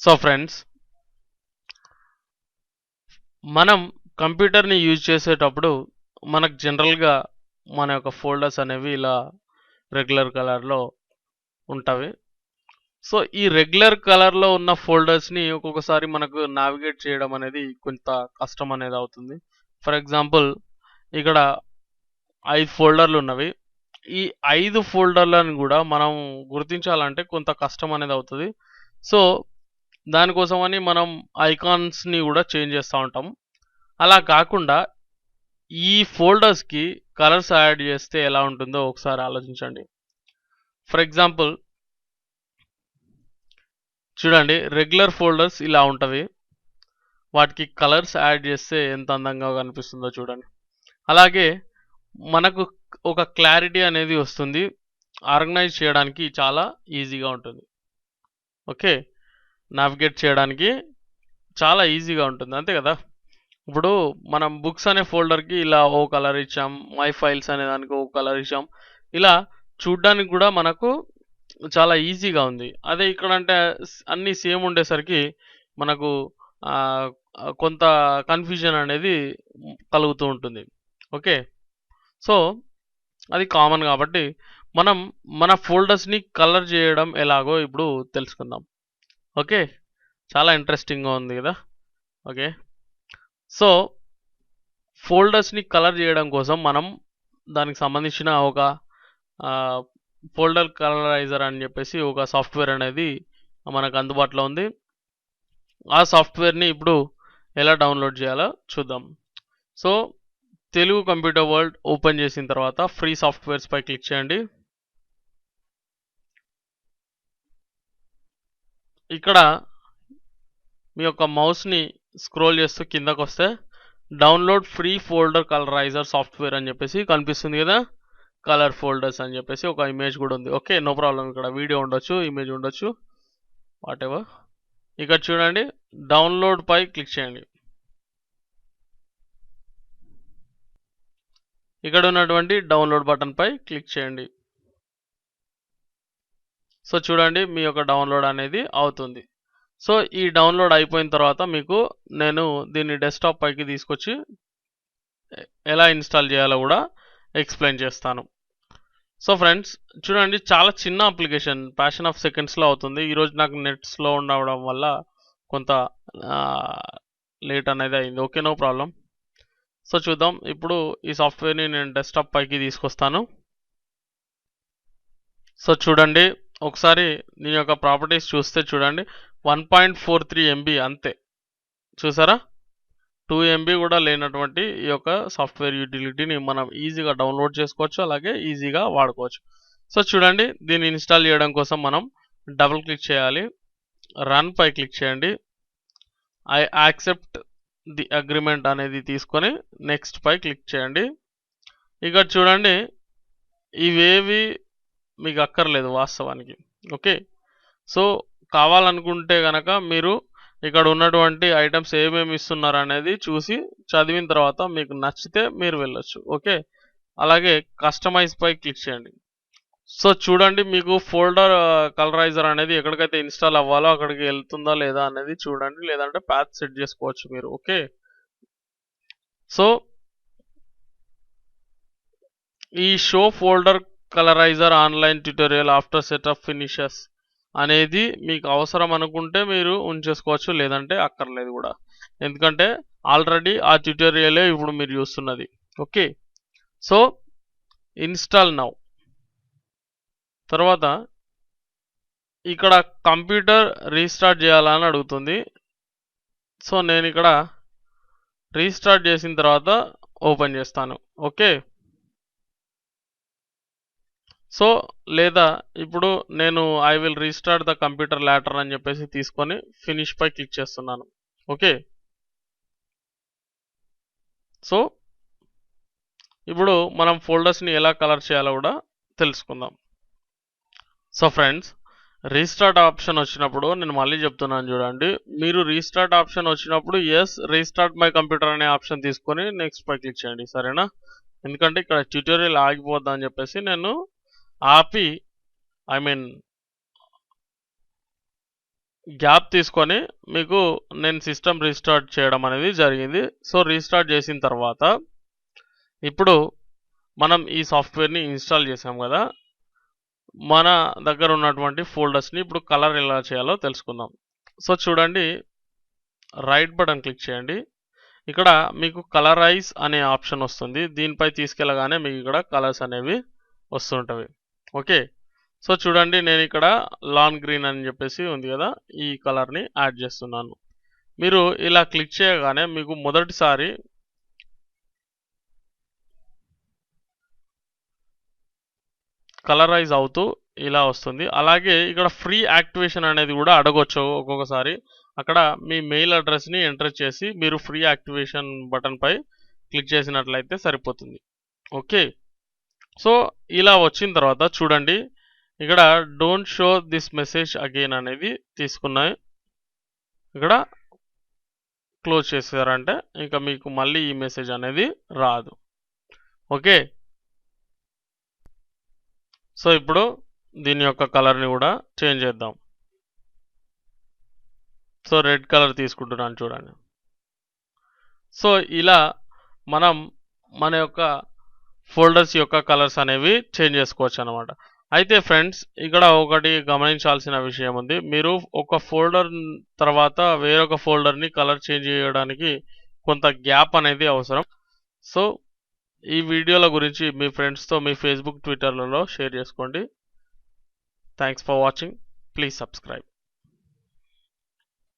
So friends, మనం కంప్యూటర్ని use చేసేటప్పుడు మనకు జనరల్గా మన యొక్క ఫోల్డర్స్ అనేవి ఇలా రెగ్యులర్ కలర్లో ఉంటవి. సో ఈ రెగ్యులర్ కలర్లో ఉన్న ఫోల్డర్స్ని ఒక్కొక్కసారి మనకు నావిగేట్ చేయడం అనేది కొంత కష్టం అనేది అవుతుంది. ఫర్ ఎగ్జాంపుల్, ఇక్కడ 5 ఫోల్డర్లు ఉన్నవి. ఈ 5 ఫోల్డర్లను కూడా మనం గుర్తించాలంటే కొంత కష్టం అనేది అవుతుంది. సో దానికోసమని మనం ఐకాన్స్ని కూడా చేంజ్ చేస్తూ ఉంటాం. అలా కాకుండా ఈ ఫోల్డర్స్కి కలర్స్ యాడ్ చేస్తే ఎలా ఉంటుందో ఒకసారి ఆలోచించండి. ఫర్ ఎగ్జాంపుల్, చూడండి, రెగ్యులర్ ఫోల్డర్స్ ఇలా ఉంటవి. వాటికి కలర్స్ యాడ్ చేస్తే ఎంత అందంగా కనిపిస్తుందో చూడండి. అలాగే మనకు ఒక క్లారిటీ అనేది వస్తుంది. ఆర్గనైజ్ చేయడానికి చాలా ఈజీగా ఉంటుంది. ఓకే, నావిగేట్ చేయడానికి చాలా ఈజీగా ఉంటుంది, అంతే కదా. ఇప్పుడు మనం బుక్స్ అనే ఫోల్డర్కి ఇలా ఓ కలర్ ఇచ్చాం, మై ఫైల్స్ అనే దానికి ఓ కలర్ ఇచ్చాం. ఇలా చూడ్డానికి కూడా మనకు చాలా ఈజీగా ఉంది. అదే ఇక్కడ అంటే అన్నీ సేమ్ ఉండేసరికి మనకు కొంత కన్ఫ్యూజన్ అనేది కలుగుతూ ఉంటుంది. ఓకే, సో అది కామన్ కాబట్టి మనం మన ఫోల్డర్స్ని కలర్ చేయడం ఎలాగో ఇప్పుడు తెలుసుకుందాం. ఓకే, చాలా ఇంట్రెస్టింగ్గా ఉంది కదా. ఓకే, సో ఫోల్డర్స్ని కలర్ చేయడం కోసం మనం దానికి సంబంధించిన ఒక ఫోల్డర్ కలరైజర్ అని చెప్పేసి ఒక సాఫ్ట్వేర్ అనేది మనకు అందుబాటులో ఉంది. ఆ సాఫ్ట్వేర్ని ఇప్పుడు ఎలా డౌన్లోడ్ చేయాలో చూద్దాం. So Telugu computer world open చేసిన తర్వాత ఫ్రీ సాఫ్ట్వేర్స్ పై క్లిక్ చేయండి. ఇక్కడ మీ యొక్క మౌస్ని స్క్రోల్ చేస్తూ కిందకు వస్తే download free folder colouriser software అని చెప్పేసి కనిపిస్తుంది కదా. కలర్ ఫోల్డర్స్ అని చెప్పేసి ఒక ఇమేజ్ కూడా ఉంది. Okay, no problem. ఇక్కడ వీడియో ఉండొచ్చు, ఇమేజ్ ఉండొచ్చు, వాట్ ఎవర్. ఇక్కడ చూడండి, డౌన్లోడ్ పై క్లిక్ చేయండి. ఇక్కడ ఉన్నటువంటి డౌన్లోడ్ బటన్ పై క్లిక్ చేయండి. సో చూడండి, మీ యొక్క డౌన్లోడ్ అనేది అవుతుంది. సో ఈ డౌన్లోడ్ అయిపోయిన తర్వాత మీకు నేను దీన్ని డెస్క్టాప్ పైకి తీసుకొచ్చి ఎలా ఇన్స్టాల్ చేయాలో కూడా ఎక్స్ప్లెయిన్ చేస్తాను. సో ఫ్రెండ్స్, చూడండి, చాలా చిన్న అప్లికేషన్, ఫ్యాషన్ ఆఫ్ సెకండ్స్లో అవుతుంది. ఈరోజు నాకు నెట్ స్లో ఉండడం వల్ల కొంత లేట్ అనేది అయింది. Okay, no problem. సో చూద్దాం, ఇప్పుడు ఈ సాఫ్ట్వేర్ని నేను డెస్క్టాప్ పైకి తీసుకొస్తాను. సో చూడండి, ఒకసారి దీని యొక్క ప్రాపర్టీస్ చూస్తే చూడండి, 1.43 MB అంతే. చూసారా, 2 MB కూడా లేనటువంటి ఈ యొక్క సాఫ్ట్వేర్ యూటిలిటీని మనం ఈజీగా డౌన్లోడ్ చేసుకోవచ్చు, అలాగే ఈజీగా వాడుకోవచ్చు. సో చూడండి, దీన్ని ఇన్స్టాల్ చేయడం కోసం మనం డబుల్ క్లిక్ చేయాలి. రన్ పై క్లిక్ చేయండి. ఐ యాక్సెప్ట్ ది అగ్రిమెంట్ అనేది తీసుకొని నెక్స్ట్ పై క్లిక్ చేయండి. ఇక్కడ చూడండి, ఇవేవి మీకు అక్కర్లేదు వాస్తవానికి. ఓకే, సో కావాలనుకుంటే కనుక మీరు ఇక్కడ ఉన్నటువంటి ఐటమ్స్ ఏమేమి ఇస్తున్నారు అనేది చూసి చదివిన తర్వాత మీకు నచ్చితే మీరు వెళ్ళొచ్చు. ఓకే, అలాగే కస్టమైజ్ పై క్లిక్ చేయండి. సో చూడండి, మీకు ఫోల్డర్ కలరైజర్ అనేది ఎక్కడికైతే ఇన్స్టాల్ అవ్వాలో అక్కడికి వెళ్తుందా లేదా అనేది చూడండి, లేదంటే పాత్ సెట్ చేసుకోవచ్చు మీరు. ఓకే, సో ఈ show folder colorizer online tutorial after setup finishes అనేది మీకు అవసరం అనుకుంటే మీరు ఉంచేసుకోవచ్చు, లేదంటే అక్కర్లేదు కూడా. ఎందుకంటే ఆల్రెడీ ఆ ట్యూటోరియలే ఇప్పుడు మీరు చూస్తున్నది. Okay, so install now. తర్వాత ఇక్కడ కంప్యూటర్ రీస్టార్ట్ చేయాలని అడుగుతుంది. సో నేను ఇక్కడ రీస్టార్ట్ చేసిన తర్వాత ఓపెన్ చేస్తాను. ఓకే, సో లేదా ఇప్పుడు నేను I will restart the computer later అని చెప్పేసి తీసుకొని ఫినిష్ పై క్లిక్ చేస్తున్నాను. ఓకే, సో ఇప్పుడు మనం ఫోల్డర్స్ని ఎలా కలర్ చేయాలో కూడా తెలుసుకుందాం. సో ఫ్రెండ్స్, రీస్టార్ట్ ఆప్షన్ వచ్చినప్పుడు నేను మళ్ళీ చెప్తున్నాను చూడండి, మీరు రీస్టార్ట్ ఆప్షన్ వచ్చినప్పుడు ఎస్ రీస్టార్ట్ మై కంప్యూటర్ అనే ఆప్షన్ తీసుకొని నెక్స్ట్ పై క్లిక్ చేయండి, సరేనా. ఎందుకంటే ఇక్కడ ట్యూటోరియల్ ఆగిపోద్దా అని చెప్పేసి నేను ఆపి గ్యాప్ తీసుకొని మీకు నేను సిస్టమ్ రీస్టార్ట్ చేయడం అనేది జరిగింది. సో రీస్టార్ట్ చేసిన తర్వాత ఇప్పుడు మనం ఈ సాఫ్ట్వేర్ని ఇన్స్టాల్ చేసాం కదా, మన దగ్గర ఉన్నటువంటి ఫోల్డర్స్ని ఇప్పుడు కలర్ ఎలా చేయాలో తెలుసుకుందాం. సో చూడండి, రైట్ బటన్ క్లిక్ చేయండి. ఇక్కడ మీకు కలరైజ్ అనే ఆప్షన్ వస్తుంది. దీనిపై తీసుకెళ్ళగానే మీకు ఇక్కడ కలర్స్ అనేవి వస్తుంటవి. ఓకే, సో చూడండి, నేను ఇక్కడ లాన్ గ్రీన్ అని చెప్పేసి ఉంది కదా, ఈ కలర్ని యాడ్ చేస్తున్నాను. మీరు ఇలా క్లిక్ చేయగానే మీకు మొదటిసారి కలరైజ్ అవుతూ ఇలా వస్తుంది. అలాగే ఇక్కడ ఫ్రీ యాక్టివేషన్ అనేది కూడా అడగొచ్చు ఒక్కొక్కసారి. అక్కడ మీ మెయిల్ అడ్రస్ని ఎంటర్ చేసి మీరు ఫ్రీ యాక్టివేషన్ బటన్ పై క్లిక్ చేసినట్లయితే సరిపోతుంది. ఓకే, సో ఇలా వచ్చిన తర్వాత చూడండి, ఇక్కడ don't show this message again అనేది తీసుకున్నాయి. ఇక్కడ క్లోజ్ చేసారంటే ఇంకా మీకు మళ్ళీ ఈ మెసేజ్ అనేది రాదు. ఓకే, సో ఇప్పుడు దీని యొక్క కలర్ని కూడా చేంజ్ చేద్దాం. సో రెడ్ కలర్ తీసుకుంటున్నాను చూడండి. సో ఇలా మనం మన యొక్క ఫోల్డర్స్ యొక్క కలర్స్ అనేవి చేంజ్ చేసుకోవచ్చు అనమాట. అయితే ఫ్రెండ్స్, ఇక్కడ ఒకటి గమనించాల్సిన విషయం ఉంది. మీరు ఒక ఫోల్డర్ తర్వాత వేరొక ఫోల్డర్ని కలర్ చేంజ్ చేయడానికి కొంత గ్యాప్ అనేది అవసరం. సో ఈ వీడియోల గురించి మీ ఫ్రెండ్స్తో మీ ఫేస్బుక్, ట్విట్టర్లలో షేర్ చేసుకోండి. Thanks for watching. Please subscribe.